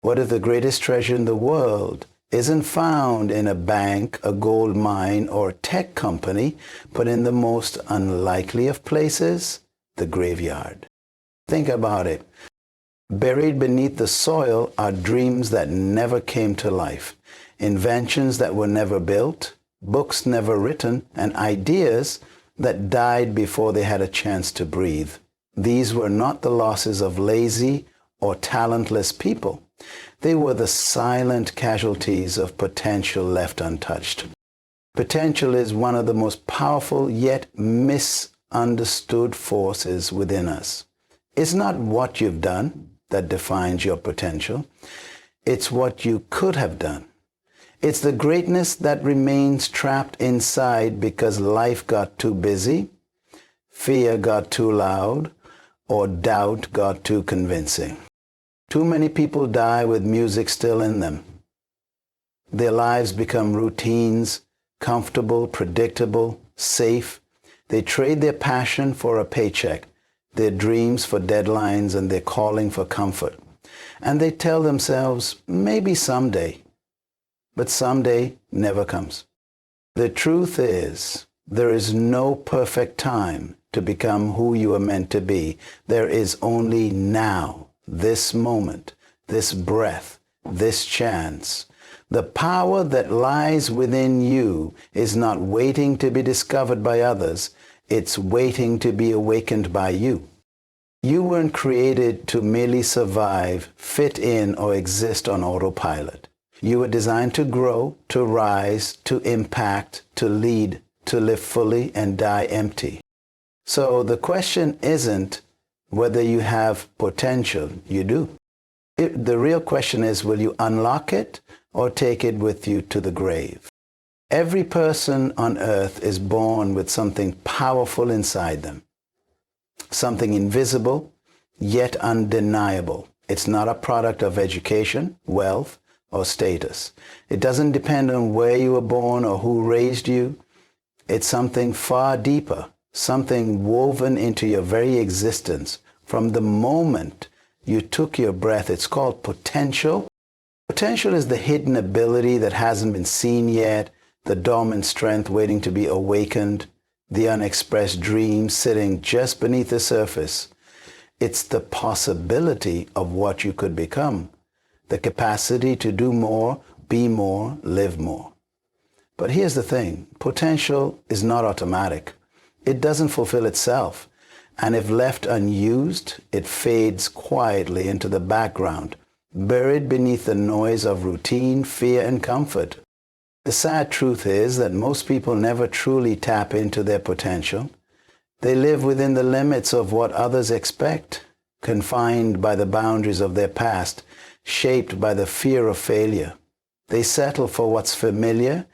What if the greatest treasure in the world isn't found in a bank, a gold mine, or a tech company, but in the most unlikely of places, the graveyard? Think about it. Buried beneath the soil are dreams that never came to life, inventions that were never built, books never written, and ideas that died before they had a chance to breathe. These were not the losses of lazy or talentless people. They were the silent casualties of potential left untouched. Potential is one of the most powerful yet misunderstood forces within us. It's not what you've done that defines your potential. It's what you could have done. It's the greatness that remains trapped inside because life got too busy, fear got too loud, or doubt got too convincing. Too many people die with music still in them. Their lives become routines, comfortable, predictable, safe. They trade their passion for a paycheck, their dreams for deadlines, and their calling for comfort. And they tell themselves, maybe someday. But someday never comes. The truth is, there is no perfect time to become who you are meant to be. There is only now, this moment, this breath, this chance. The power that lies within you is not waiting to be discovered by others. It's waiting to be awakened by you. You weren't created to merely survive, fit in, or exist on autopilot. You were designed to grow, to rise, to impact, to lead, to live fully and die empty. So the question isn't whether you have potential. You do. The real question is, will you unlock it or take it with you to the grave? Every person on earth is born with something powerful inside them. Something invisible, yet undeniable. It's not a product of education, wealth, or status. It doesn't depend on where you were born or who raised you. It's something far deeper, something woven into your very existence. From the moment you took your breath, it's called potential. Potential is the hidden ability that hasn't been seen yet, the dormant strength waiting to be awakened, the unexpressed dream sitting just beneath the surface. It's the possibility of what you could become, the capacity to do more, be more, live more. But here's the thing, potential is not automatic. It doesn't fulfill itself. And if left unused, it fades quietly into the background, buried beneath the noise of routine, fear, and comfort. The sad truth is that most people never truly tap into their potential. They live within the limits of what others expect, confined by the boundaries of their past, shaped by the fear of failure. They settle for what's familiar,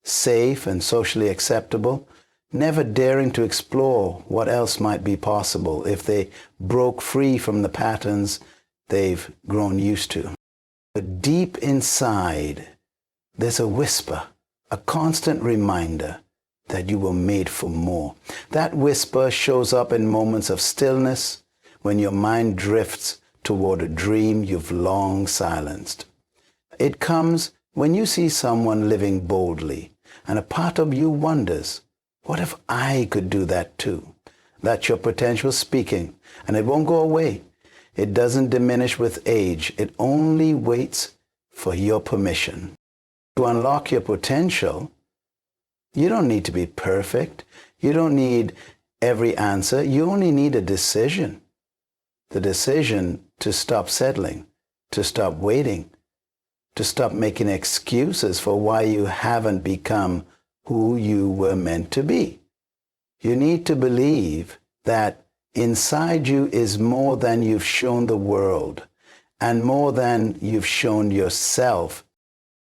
safe, and socially acceptable, never daring to explore what else might be possible if they broke free from the patterns they've grown used to. But deep inside, there's a whisper, a constant reminder that you were made for more. That whisper shows up in moments of stillness, when your mind drifts toward a dream you've long silenced. It comes when you see someone living boldly, and a part of you wonders, what if I could do that too? That's your potential speaking, and it won't go away. It doesn't diminish with age. It only waits for your permission. To unlock your potential, you don't need to be perfect. You don't need every answer. You only need a decision. The decision to stop settling, to stop waiting, to stop making excuses for why you haven't become who you were meant to be. You need to believe that inside you is more than you've shown the world and more than you've shown yourself,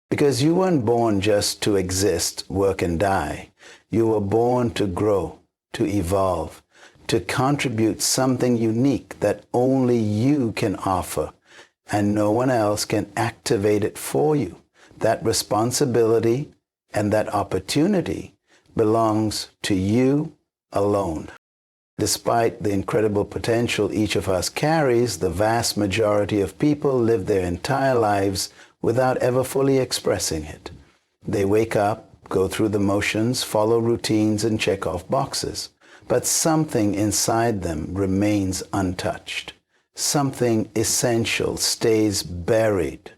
because you weren't born just to exist, work, and die. You were born to grow, to evolve, to contribute something unique that only you can offer, and no one else can activate it for you. That responsibility and that opportunity belongs to you alone. Despite the incredible potential each of us carries, the vast majority of people live their entire lives without ever fully expressing it. They wake up, go through the motions, follow routines, and check off boxes. But something inside them remains untouched. Something essential stays buried.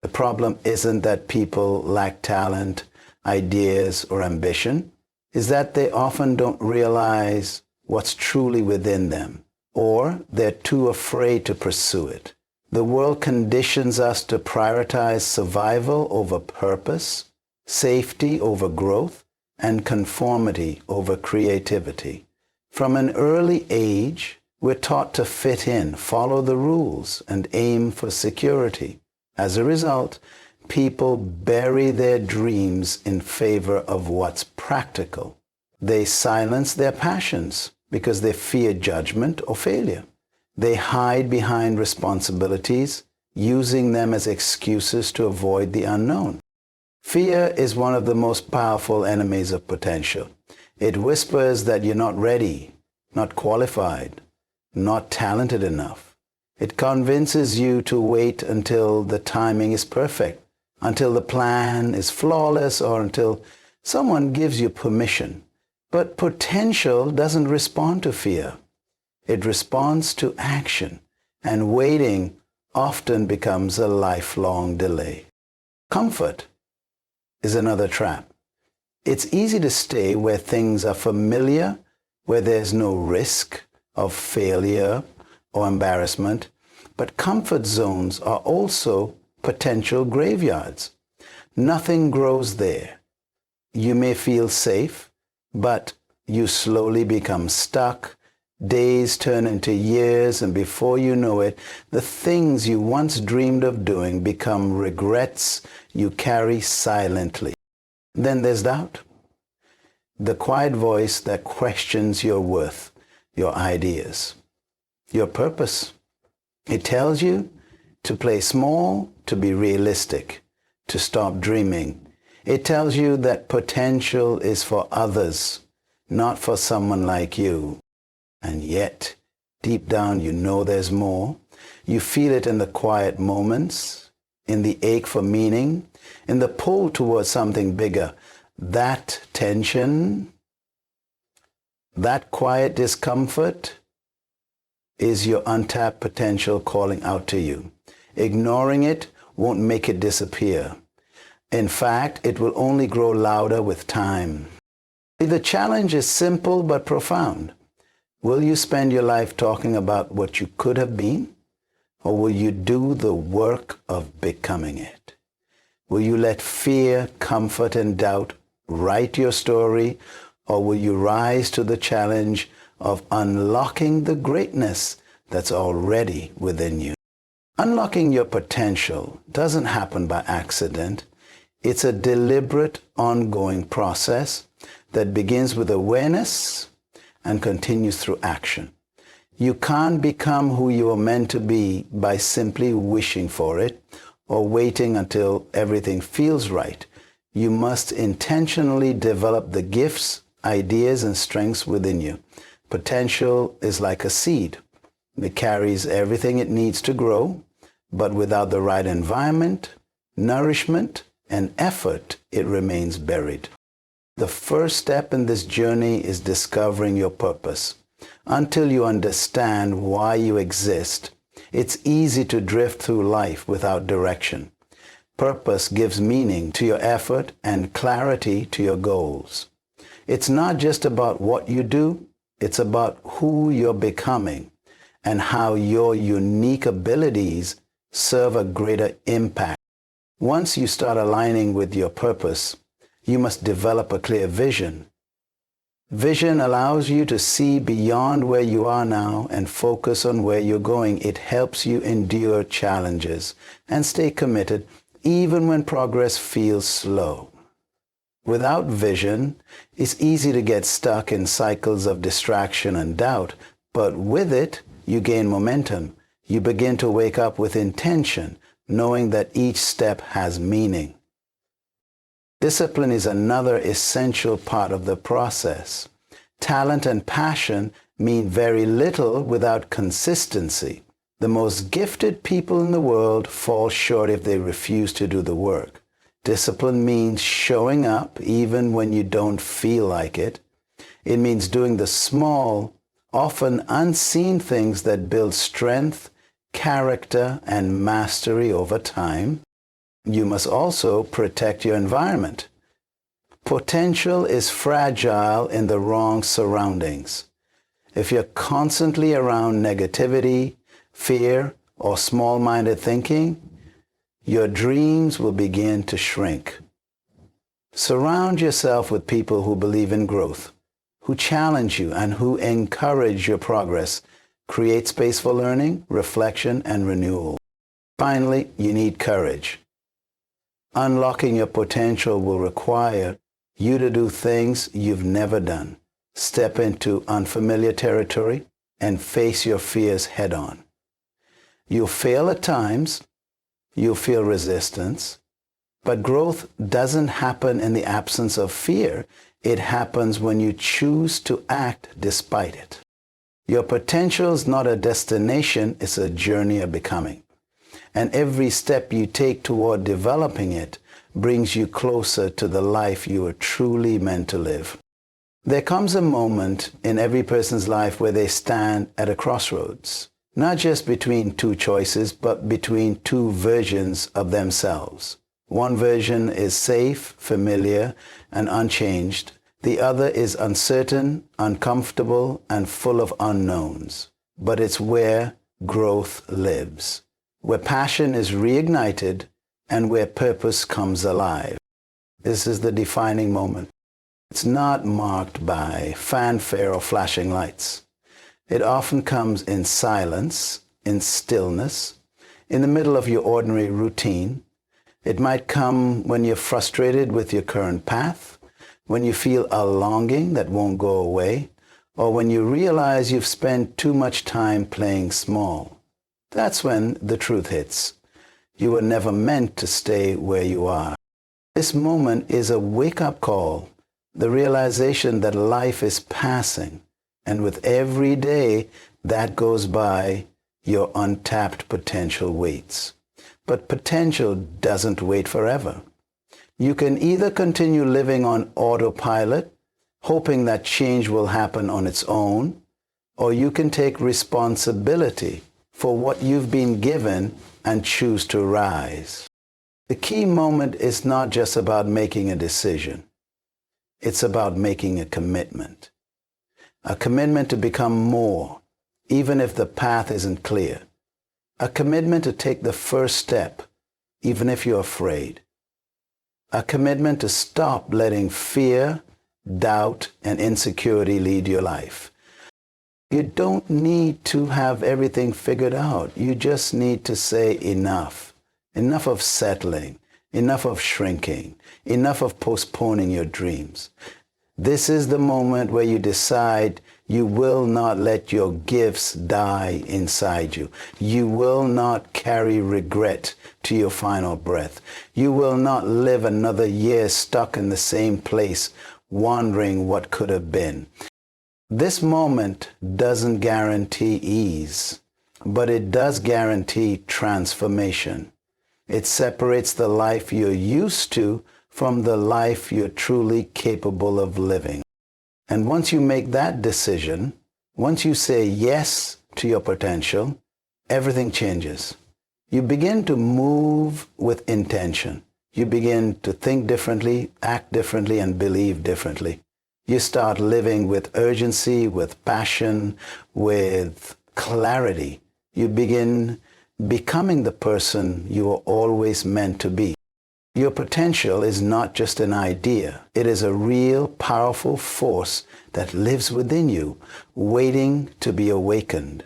The problem isn't that people lack talent, ideas, or ambition. Is that they often don't realize what's truly within them, or they're too afraid to pursue it. The world conditions us to prioritize survival over purpose, safety over growth, and conformity over creativity. From an early age, we're taught to fit in, follow the rules, and aim for security. As a result, people bury their dreams in favor of what's practical. They silence their passions because they fear judgment or failure. They hide behind responsibilities, using them as excuses to avoid the unknown. Fear is one of the most powerful enemies of potential. It whispers that you're not ready, not qualified, not talented enough. It convinces you to wait until the timing is perfect, until the plan is flawless, or until someone gives you permission. But potential doesn't respond to fear. It responds to action, and waiting often becomes a lifelong delay. Comfort is another trap. It's easy to stay where things are familiar, where there's no risk of failure or embarrassment, but comfort zones are also potential graveyards. Nothing grows there. You may feel safe, but you slowly become stuck. Days turn into years, and before you know it, the things you once dreamed of doing become regrets you carry silently. Then there's doubt. The quiet voice that questions your worth, your ideas, your purpose. It tells you to play small, to be realistic, to stop dreaming. It tells you that potential is for others, not for someone like you. And yet, deep down, you know there's more. You feel it in the quiet moments, in the ache for meaning, in the pull towards something bigger. That tension, that quiet discomfort is your untapped potential calling out to you. Ignoring it won't make it disappear. In fact, it will only grow louder with time. The challenge is simple but profound. Will you spend your life talking about what you could have been? Or will you do the work of becoming it? Will you let fear, comfort, and doubt write your story? Or will you rise to the challenge of unlocking the greatness that's already within you? Unlocking your potential doesn't happen by accident. It's a deliberate, ongoing process that begins with awareness and continues through action. You can't become who you are meant to be by simply wishing for it or waiting until everything feels right. You must intentionally develop the gifts, ideas, and strengths within you. Potential is like a seed. It carries everything it needs to grow, but without the right environment, nourishment, and effort, it remains buried. The first step in this journey is discovering your purpose. Until you understand why you exist, it's easy to drift through life without direction. Purpose gives meaning to your effort and clarity to your goals. It's not just about what you do, it's about who you're becoming and how your unique abilities serve a greater impact. Once you start aligning with your purpose, you must develop a clear vision. Vision allows you to see beyond where you are now and focus on where you're going. It helps you endure challenges and stay committed even when progress feels slow. Without vision, it's easy to get stuck in cycles of distraction and doubt, but with it, you gain momentum. You begin to wake up with intention, knowing that each step has meaning. Discipline is another essential part of the process. Talent and passion mean very little without consistency. The most gifted people in the world fall short if they refuse to do the work. Discipline means showing up even when you don't feel like it. It means doing the small, often unseen things that build strength, character, and mastery over time. You must also protect your environment. Potential is fragile in the wrong surroundings. If you're constantly around negativity, fear, or small-minded thinking, your dreams will begin to shrink. Surround yourself with people who believe in growth, who challenge you, and who encourage your progress. Create space for learning, reflection, and renewal. Finally, you need courage. Unlocking your potential will require you to do things you've never done. Step into unfamiliar territory and face your fears head-on. You'll fail at times, you'll feel resistance, but growth doesn't happen in the absence of fear. It happens when you choose to act despite it. Your potential is not a destination, it's a journey of becoming. And every step you take toward developing it brings you closer to the life you are truly meant to live. There comes a moment in every person's life where they stand at a crossroads, not just between two choices, but between two versions of themselves. One version is safe, familiar, and unchanged. The other is uncertain, uncomfortable, and full of unknowns. But it's where growth lives, where passion is reignited, and where purpose comes alive. This is the defining moment. It's not marked by fanfare or flashing lights. It often comes in silence, in stillness, in the middle of your ordinary routine. It might come when you're frustrated with your current path, when you feel a longing that won't go away, or when you realize you've spent too much time playing small. That's when the truth hits. You were never meant to stay where you are. This moment is a wake-up call, the realization that life is passing, and with every day that goes by, your untapped potential waits. But potential doesn't wait forever. You can either continue living on autopilot, hoping that change will happen on its own, or you can take responsibility for what you've been given and choose to rise. The key moment is not just about making a decision. It's about making a commitment. A commitment to become more, even if the path isn't clear. A commitment to take the first step, even if you're afraid. A commitment to stop letting fear, doubt, and insecurity lead your life. You don't need to have everything figured out. You just need to say enough. Enough of settling. Enough of shrinking. Enough of postponing your dreams. This is the moment where you decide you will not let your gifts die inside you. You will not carry regret to your final breath. You will not live another year stuck in the same place, wondering what could have been. This moment doesn't guarantee ease, but it does guarantee transformation. It separates the life you're used to from the life you're truly capable of living. And once you make that decision, once you say yes to your potential, everything changes. You begin to move with intention. You begin to think differently, act differently, and believe differently. You start living with urgency, with passion, with clarity. You begin becoming the person you were always meant to be. Your potential is not just an idea. It is a real, powerful force that lives within you, waiting to be awakened.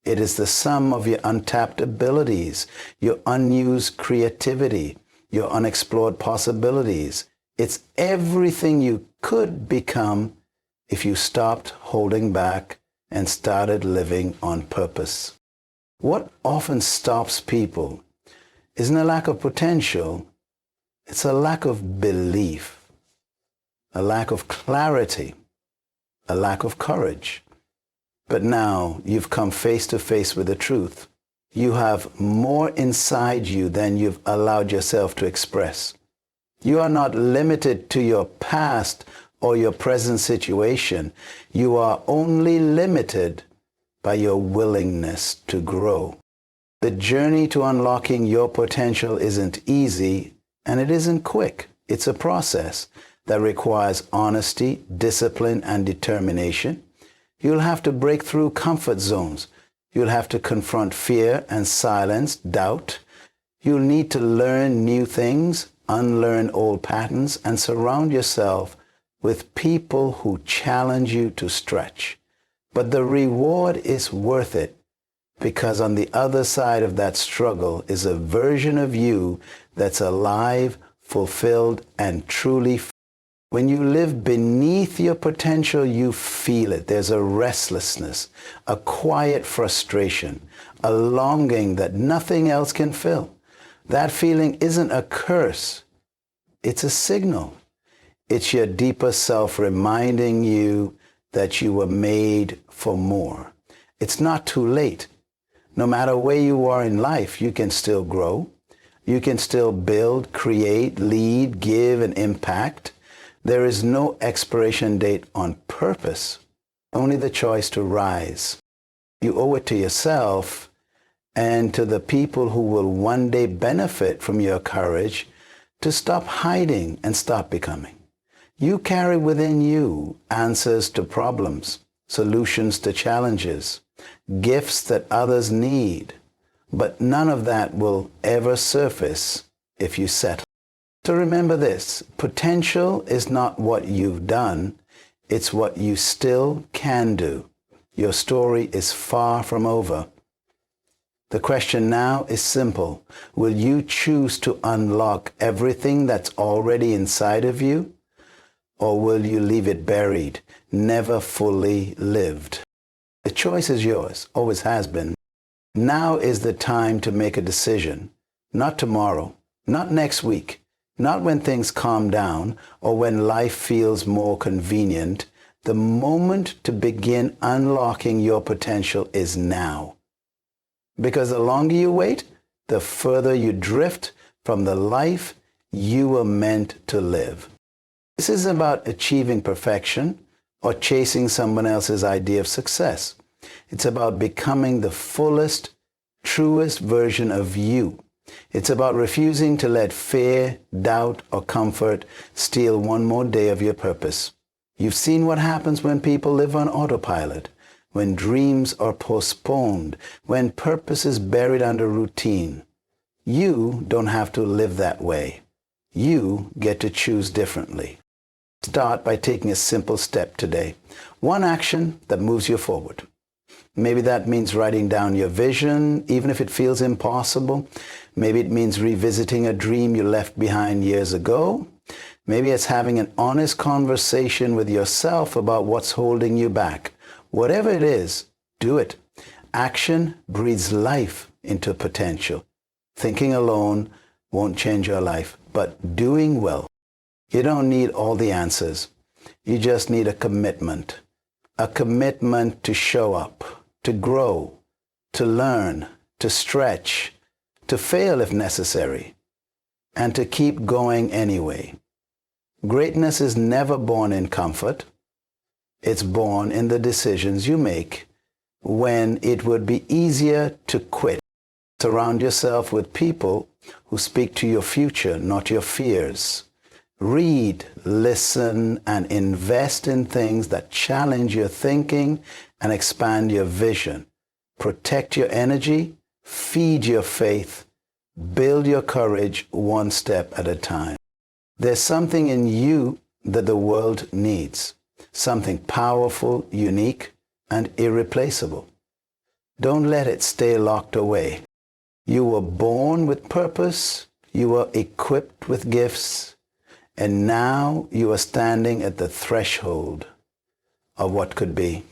It is the sum of your untapped abilities, your unused creativity, your unexplored possibilities. It's everything you could become if you stopped holding back and started living on purpose. What often stops people isn't a lack of potential. It's a lack of belief, a lack of clarity, a lack of courage. But now you've come face to face with the truth. You have more inside you than you've allowed yourself to express. You are not limited to your past or your present situation. You are only limited by your willingness to grow. The journey to unlocking your potential isn't easy, and it isn't quick. It's a process that requires honesty, discipline, and determination. You'll have to break through comfort zones. You'll have to confront fear and silence, doubt. You'll need to learn new things, unlearn old patterns, and surround yourself with people who challenge you to stretch. But the reward is worth it, because on the other side of that struggle is a version of you that's alive, fulfilled, and truly free. When you live beneath your potential, you feel it. There's a restlessness, a quiet frustration, a longing that nothing else can fill. That feeling isn't a curse. It's a signal. It's your deeper self reminding you that you were made for more. It's not too late. No matter where you are in life, you can still grow. You can still build, create, lead, give, and impact. There is no expiration date on purpose, only the choice to rise. You owe it to yourself and to the people who will one day benefit from your courage to stop hiding and stop becoming. You carry within you answers to problems, solutions to challenges, gifts that others need, but none of that will ever surface if you settle. So remember this, potential is not what you've done, it's what you still can do. Your story is far from over. The question now is simple. Will you choose to unlock everything that's already inside of you? Or will you leave it buried, never fully lived? The choice is yours, always has been. Now is the time to make a decision. Not tomorrow, not next week, not when things calm down or when life feels more convenient. The moment to begin unlocking your potential is now. Because the longer you wait, the further you drift from the life you were meant to live. This isn't about achieving perfection or chasing someone else's idea of success. It's about becoming the fullest, truest version of you. It's about refusing to let fear, doubt, or comfort steal one more day of your purpose. You've seen what happens when people live on autopilot, when dreams are postponed, when purpose is buried under routine. You don't have to live that way. You get to choose differently. Start by taking a simple step today. One action that moves you forward. Maybe that means writing down your vision, even if it feels impossible. Maybe it means revisiting a dream you left behind years ago. Maybe it's having an honest conversation with yourself about what's holding you back. Whatever it is, do it. Action breathes life into potential. Thinking alone won't change your life, but doing well. You don't need all the answers. You just need a commitment. A commitment to show up, to grow, to learn, to stretch, to fail if necessary, and to keep going anyway. Greatness is never born in comfort. It's born in the decisions you make when it would be easier to quit. Surround yourself with people who speak to your future, not your fears. Read, listen, and invest in things that challenge your thinking and expand your vision. Protect your energy, feed your faith, build your courage one step at a time. There's something in you that the world needs, something powerful, unique, and irreplaceable. Don't let it stay locked away. You were born with purpose, you were equipped with gifts, and now you are standing at the threshold of what could be.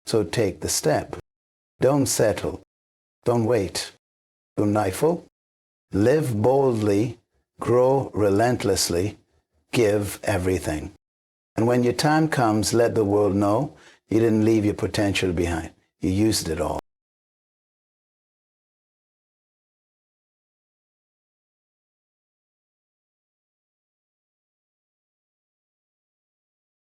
So take the step. Don't settle. Don't wait. Don't stifle. Live boldly. Grow relentlessly. Give everything. And when your time comes, let the world know you didn't leave your potential behind. You used it all.